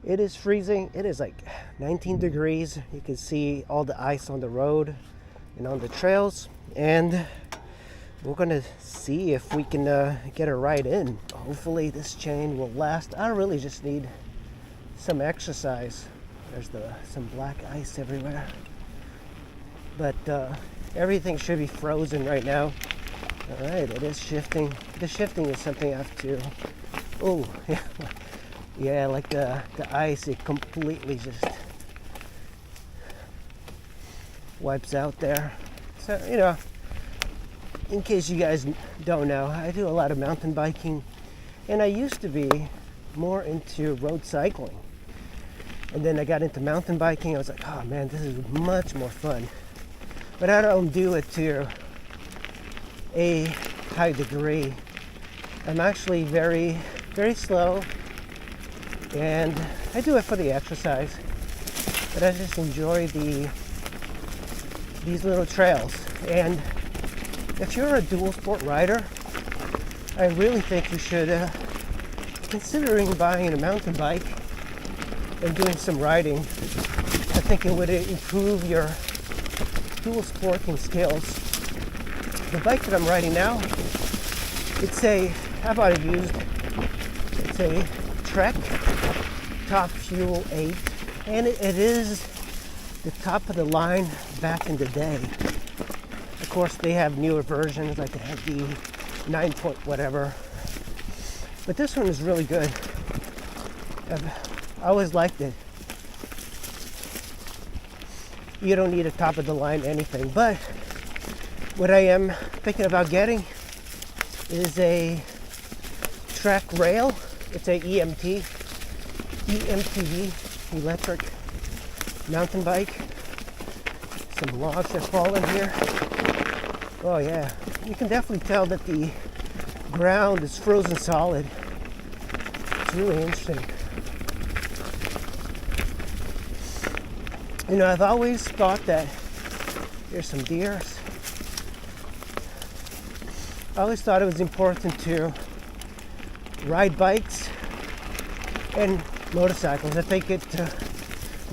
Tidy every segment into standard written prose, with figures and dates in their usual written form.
It is freezing. It is like 19 degrees. You can see all the ice on the road and on the trails. And we're gonna see if we can get a ride in. Hopefully this chain will last. I really just need some exercise. There's some black ice everywhere. But everything should be frozen right now. All right, it is shifting. The shifting is something I have to, oh, yeah. Yeah, like the ice, it completely just wipes out there. So, you know, in case you guys don't know, I do a lot of mountain biking, and I used to be more into road cycling. And then I got into mountain biking. I was like, oh man, this is much more fun. But I don't do it to a high degree. I'm actually very, very slow. And I do it for the exercise, but I just enjoy these little trails. And if you're a dual sport rider, I really think you should, considering buying a mountain bike and doing some riding, I think it would improve your dual sporting skills. The bike that I'm riding now, it's a Trek Top Fuel 8, and it is the top of the line back in the day. Of course, they have newer versions, like they have the 9 point whatever, but this one is really good. I always liked it. You don't need a top of the line anything, but what I am thinking about getting is a track rail. It's a EMTV, electric mountain bike. Some logs that fall in here. Oh yeah, you can definitely tell that the ground is frozen solid. It's really interesting. You know, I've always thought that, here's some deers. I always thought it was important to ride bikes and motorcycles. I think it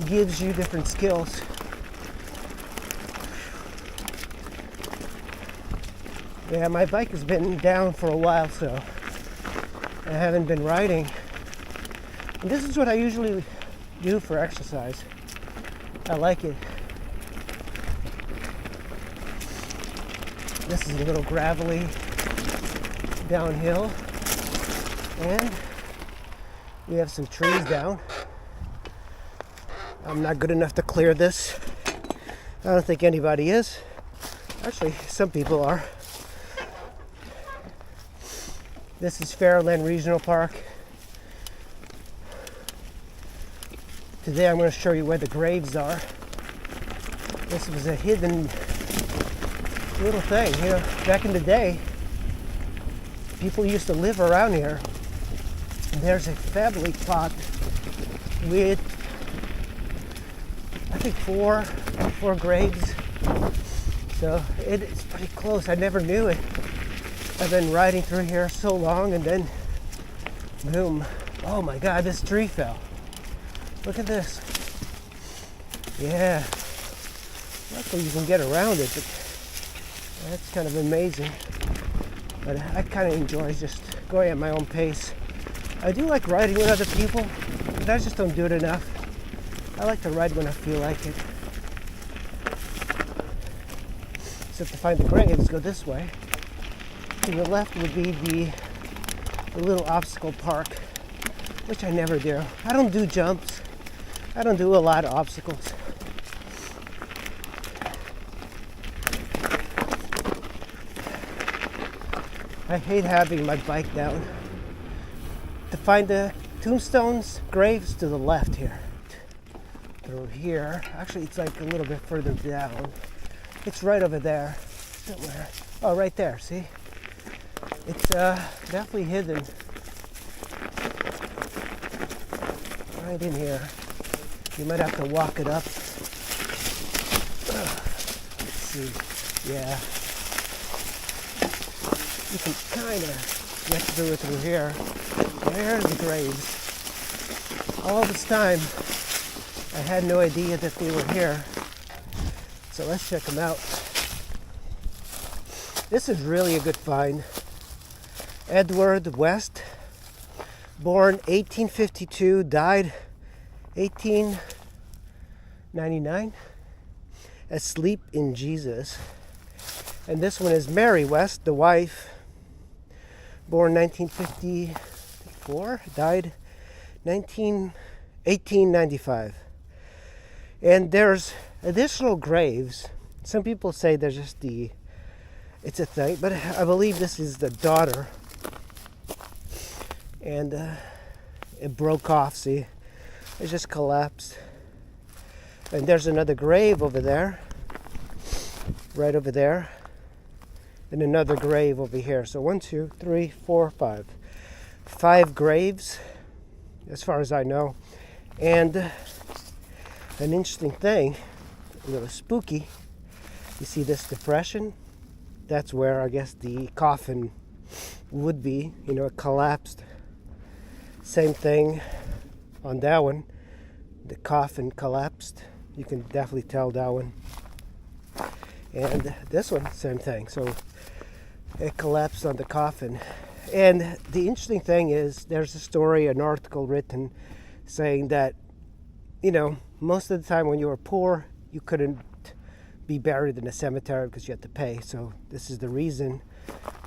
gives you different skills. Yeah, my bike has been down for a while, so I haven't been riding. And this is what I usually do for exercise. I like it. This is a little gravelly downhill, and we have some trees down. I'm not good enough to clear this. I don't think anybody is. Actually, some people are. This is Fairland Regional Park. Today I'm going to show you where the graves are. This was a hidden little thing. You know, back in the day, people used to live around here. There's a family plot with, I think, four graves. So it's pretty close. I never knew it. I've been riding through here so long, and then boom. Oh my God, this tree fell. Look at this. Yeah. Luckily you can get around it, but that's kind of amazing. But I kind of enjoy just going at my own pace. I do like riding with other people, but I just don't do it enough. I like to ride when I feel like it. So to find the graves, go this way. To the left would be the little obstacle park, which I never do. I don't do jumps. I don't do a lot of obstacles. I hate having my bike down. To find the tombstones, graves to the left here. Through here. Actually, it's like a little bit further down. It's right over there somewhere. Oh, right there, see? It's definitely hidden. Right in here. You might have to walk it up. Let's see. Yeah. You can kind of get through it through here. There's the graves. all this time, I had no idea that they were here. So let's check them out. This is really a good find. Edward West, born 1852, died 1899, asleep in Jesus. And this one is Mary West, the wife, born 1954, died 1895. And there's additional graves. Some people say there's just it's a thing, but I believe this is the daughter. And it broke off, see? It just collapsed. And there's another grave over there, right over there. And another grave over here. So 1, 2, 3, 4, 5. 5 graves, as far as I know. And an interesting thing, a little spooky. You see this depression? That's where I guess the coffin would be. You know, it collapsed. Same thing on that one. The coffin collapsed. You can definitely tell that one. And this one, same thing. So it collapsed on the coffin. And the interesting thing is, there's a story, an article written saying that, you know, most of the time when you were poor, you couldn't be buried in a cemetery because you had to pay. So this is the reason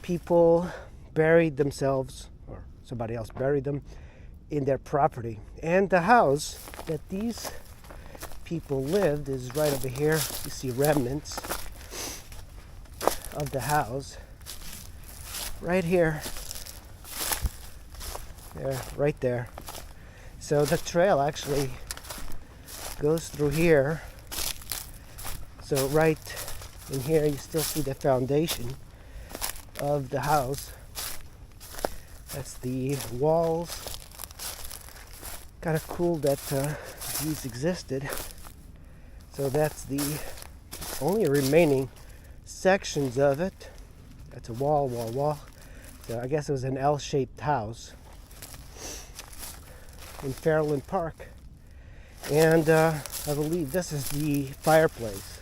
people buried themselves, or somebody else buried them, in their property. And the house that these people lived is right over here. You see remnants of the house right here. Yeah, right there. So the trail actually goes through here. So right in here you still see the foundation of the house. That's the walls. Kind of cool that these existed. So that's the only remaining sections of it. That's a wall. So I guess it was an L-shaped house in Fairland Park. And I believe this is the fireplace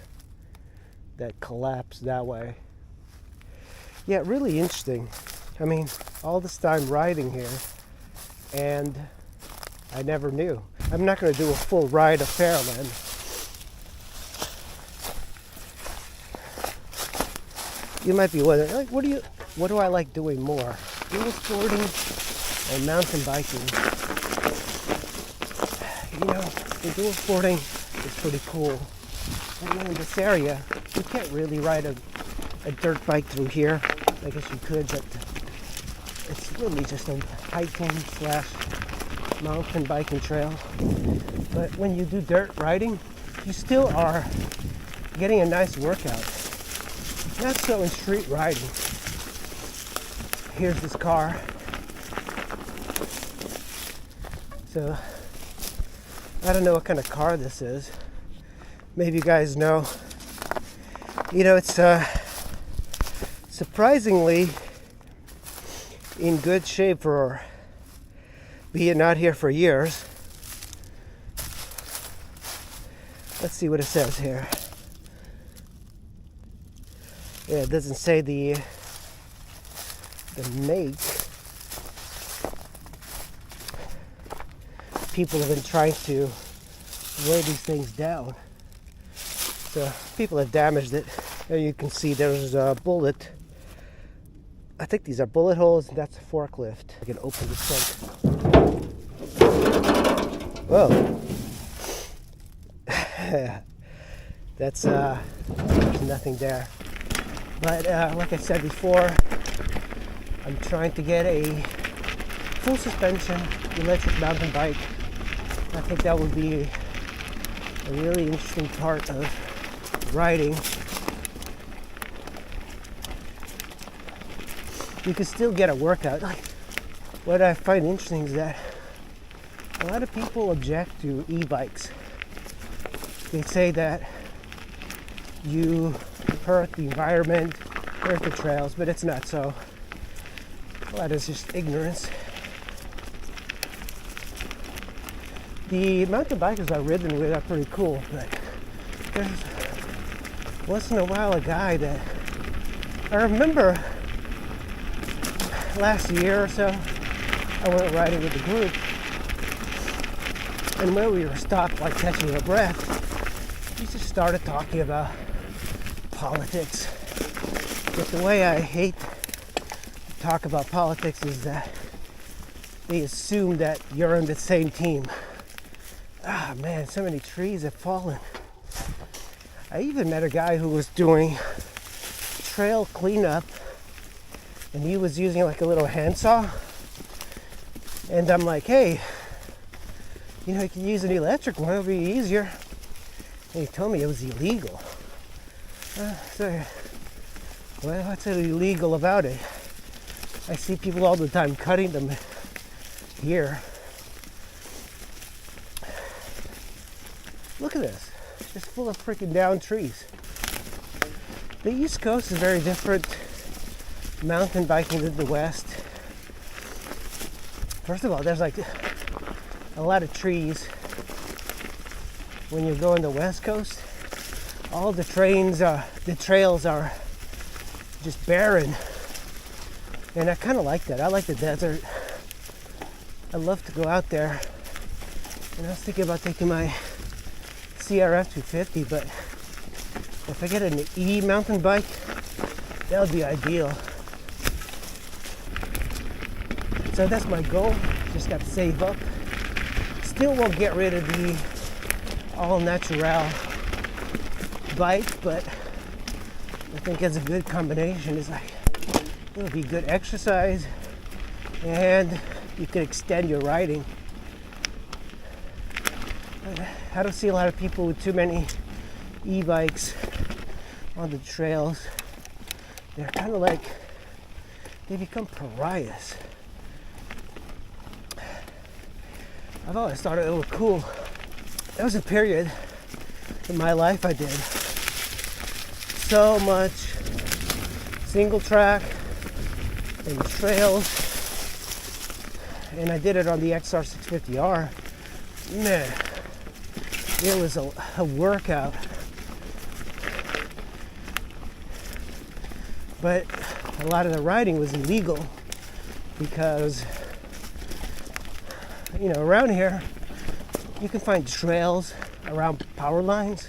that collapsed that way. Yeah, really interesting. I mean, all this time riding here, and I never knew. I'm not going to do a full ride of Fairland. You might be wondering, like, what do I like doing more? Dual sporting or mountain biking? You know, the dual sporting is pretty cool. I mean, in this area, you can't really ride a dirt bike through here. I guess you could, but it's really just a hiking / mountain biking trail. But when you do dirt riding, you still are getting a nice workout. Not so in street riding. Here's this car. So I don't know what kind of car this is. Maybe you guys know. You know, it's surprisingly in good shape for being out here for years. Let's see what it says here. Yeah, it doesn't say the make. People have been trying to weigh these things down. So people have damaged it. There you can see there's a bullet. I think these are bullet holes, and that's a forklift. I can open this thing. Whoa. That's there's nothing there. But like I said before, I'm trying to get a full suspension electric mountain bike. I think that would be a really interesting part of riding. You can still get a workout. Like, what I find interesting is that a lot of people object to e-bikes. They say that you hurt the environment, hurt the trails, but it's not so. Well, that is just ignorance. The mountain bikers I've ridden with are pretty cool, but there's once in a while a guy that I remember last year or so, I went riding with the group, and when we were stopped, like catching our breath, we just started talking about politics. But the way I hate to talk about politics is that they assume that you're on the same team. Ah man, so many trees have fallen. I even met a guy who was doing trail cleanup, and he was using like a little handsaw. And I'm like, hey, you know, you can use an electric one, it'll be easier. And he told me it was illegal. So, well, what's illegal about it? I see people all the time cutting them here. Look at this. It's just full of freaking downed trees. The East Coast is very different mountain biking than the West. First of all, there's like a lot of trees. When you go on the West Coast, all the trails are just barren. And I kind of like that. I like the desert. I love to go out there. And I was thinking about taking my CRF 250, but if I get an E mountain bike, that would be ideal. So that's my goal. Just got to save up. Still won't get rid of the all natural bike, but I think it's a good combination. It's like it'll be good exercise, and you can extend your riding. I don't see a lot of people with too many e-bikes on the trails. They're kind of like, they become pariahs. I've always thought it was cool. There was a period in my life I did so much single track and trails, and I did it on the XR650R. Man, it was a workout. But a lot of the riding was illegal because, you know, around here you can find trails around power lines.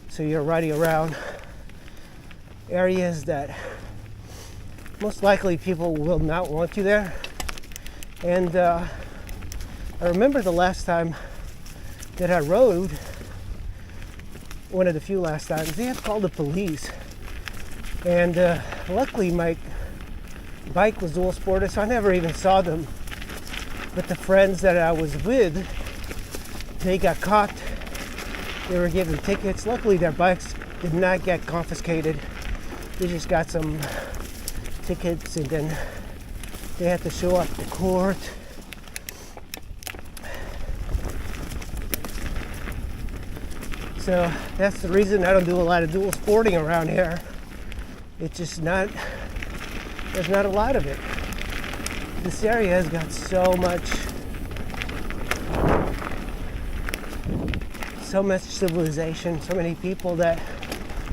So you're riding around areas that most likely people will not want you there. And I remember the last time that I rode, one of the few last times, they had called the police. And luckily my bike was dual sported, so I never even saw them. But the friends that I was with, they got caught. They were given tickets. Luckily their bikes did not get confiscated. They just got some tickets, and then they had to show up to court. So that's the reason I don't do a lot of dual sporting around here. It's just not, there's not a lot of it. This area has got so much civilization, so many people that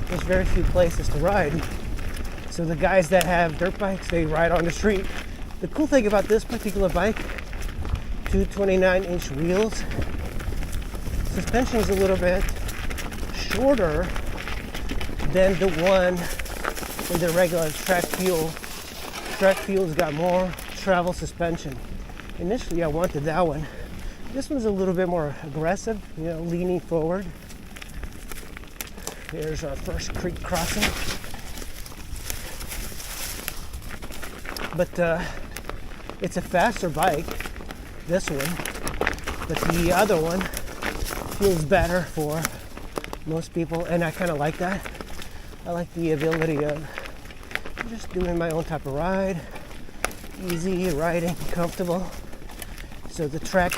there's very few places to ride. So the guys that have dirt bikes, they ride on the street. The cool thing about this particular bike, 229-inch wheels, suspension is a little bit shorter than the one in the regular track fuel. Track fuel's got more travel suspension. Initially I wanted that one. This one's a little bit more aggressive, you know, leaning forward. Here's our first creek crossing. But it's a faster bike, this one. But the other one feels better for most people, and I kind of like that. I like the ability of just doing my own type of ride, easy riding, comfortable. So the track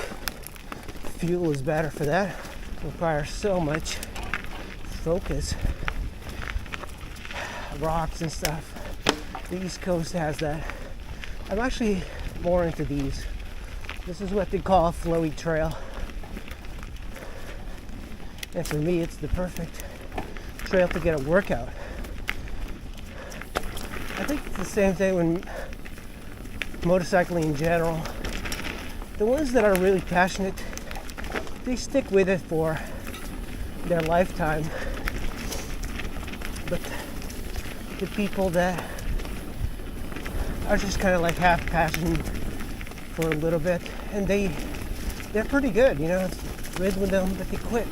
fuel is better for that. It requires so much focus, rocks and stuff. The East Coast has that. I'm actually more into these. This is what they call a flowy trail. And for me, it's the perfect trail to get a workout. I think it's the same thing when motorcycling in general. The ones that are really passionate, they stick with it for their lifetime. But the people that are just kind of like half passion for a little bit, and they're pretty good, you know, it's good with them, but they quit.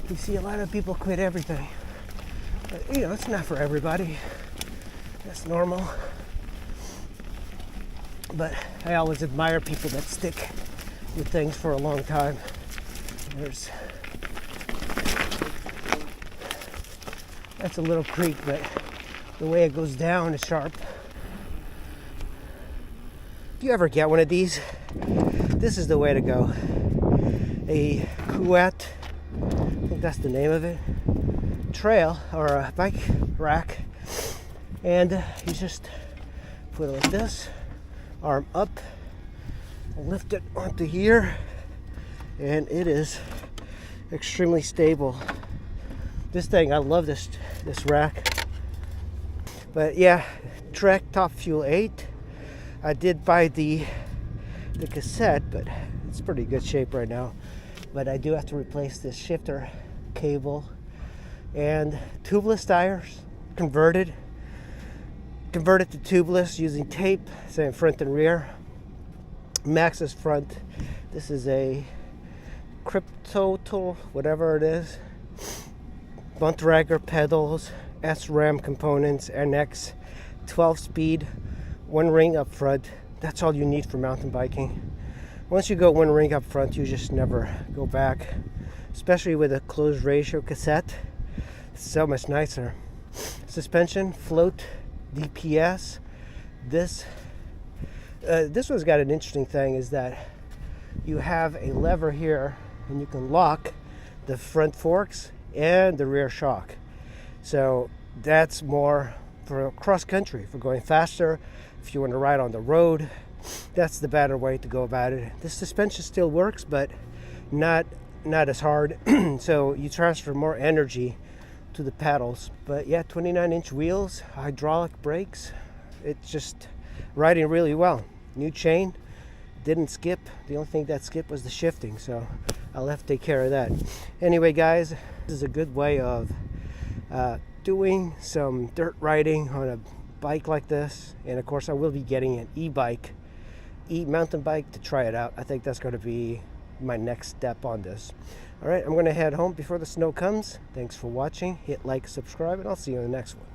You see a lot of people quit everything. But, you know, it's not for everybody. That's normal. But I always admire people that stick with things for a long time. That's a little creek, but the way it goes down is sharp. If you ever get one of these, this is the way to go. A couette, I think that's the name of it, trail or a bike rack, and you just put it like this, arm up, lift it onto here, and it is extremely stable. This thing, I love this rack. But yeah, Trek Top Fuel 8. I did buy the cassette, but it's pretty good shape right now. But I do have to replace this shifter cable and tubeless tires, converted to tubeless using tape, same front and rear. Max's front. This is a Crypto, whatever it is. Buntragger pedals, SRAM components, NX, 12-speed, one ring up front. That's all you need for mountain biking. Once you go one ring up front, you just never go back, especially with a closed ratio cassette. It's so much nicer. Suspension, float, DPS. This one's got an interesting thing, is that you have a lever here and you can lock the front forks and the rear shock. So that's more for cross country, for going faster. If you want to ride on the road, that's the better way to go about it. The suspension still works, but not as hard. So you transfer more energy to the pedals. But yeah, 29-inch wheels, hydraulic brakes. It's just riding really well. New chain, didn't skip. The only thing that skipped was the shifting, so I'll have to take care of that. Anyway, guys, this is a good way of doing some dirt riding on a bike like this. And of course, I will be getting an mountain bike to try it out. I think that's going to be my next step on this. All right, I'm going to head home before the snow comes. Thanks for watching. Hit like, subscribe, and I'll see you in the next one.